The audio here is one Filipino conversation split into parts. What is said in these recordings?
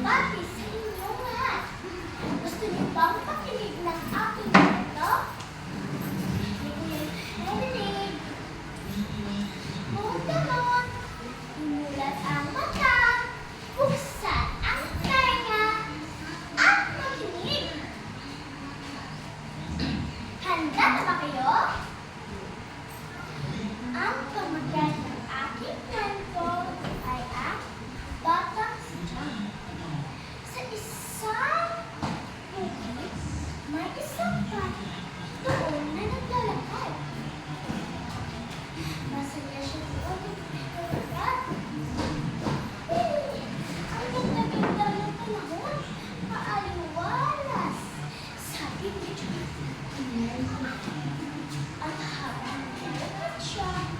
pagbati sa inyong lahat. Gusto niyo bang makinig ng aking kwento? Narinig. Kung ganon, imulat ang mata, buksan ang tenga, at makinig. Handa na ba kayo? Ang pamagat ng aking kwento ay ang Batang si John. Sa isang bukid, may isang bata doon na naglalakad. Masaya siya doon naglalakad. Ang ganda-ganda ng panahon, maaliwalas. Sabi ni John. At habang naglalakad siya,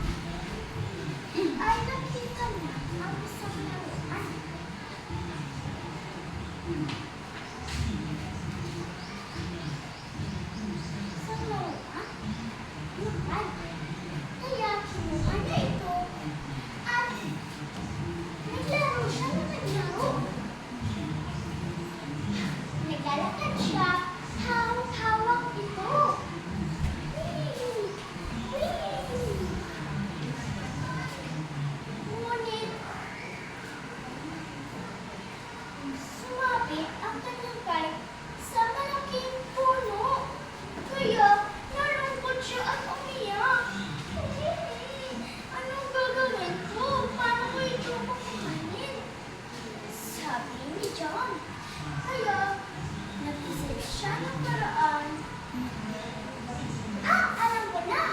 ay nakita niya ang isang laruan. Sa laruan, lupan. Kaya kinuha niya ito at naglaro siya ng naglaro. Naglalakad siya, hawak-hawak ito. Ngunit, sumabit ang kanyang bike sa malaking puno. Kaya, nalungkot siya at umiyak. Anong gagawin ko? Paano ko ito kukuhanin? Sabi ni John. Kaya, nag-isip siya ng paraan. Alam ko na!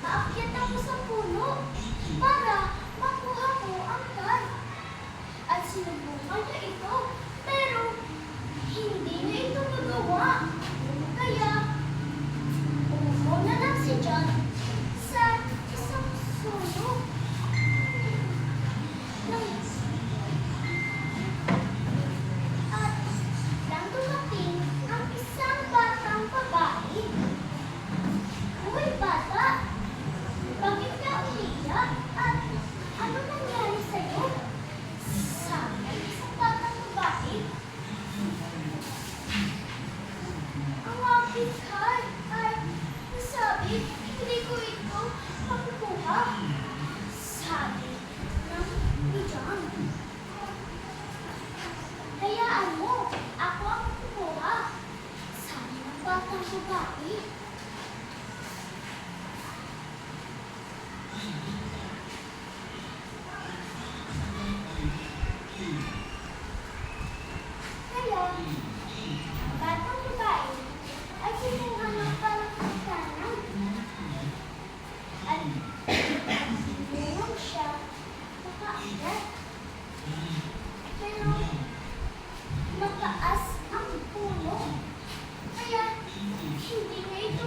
Aakyat ako sa puno para makuha ko ang bag. At sinubukan niya ito, pero hindi niya ito magawa. Kaya, umupo na lang si John sa isang sulok. At nang dumating ang isang batang babae. Uy, bata! Bakit ka umiiyak? At ano nangyari sa'yo? Sabi ng isang batang babae. Ang aking card ay nasabi, hindi ko ito makukuha. Sabi ng ni John. Hayaan mo, ako ang kukuha. Sabi ng batang babae. Kaya, ang batang babae ay kinuha ng palangkanan. At tinulong siya makaakyat. Pero mataas ang puno. Kaya hindi niya ito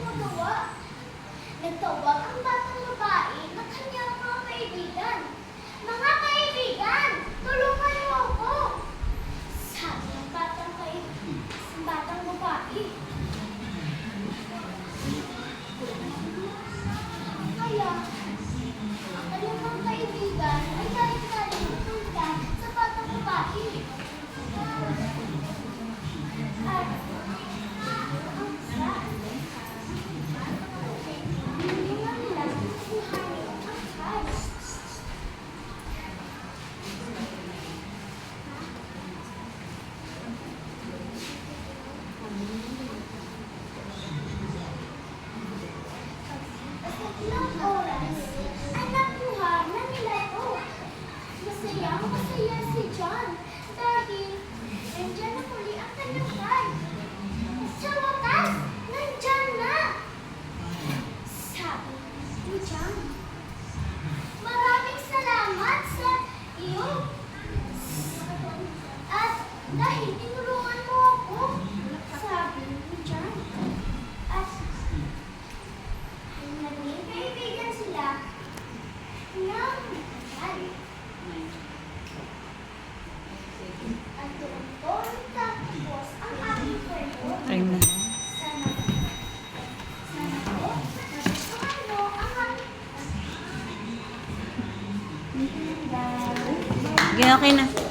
Sige, okay na.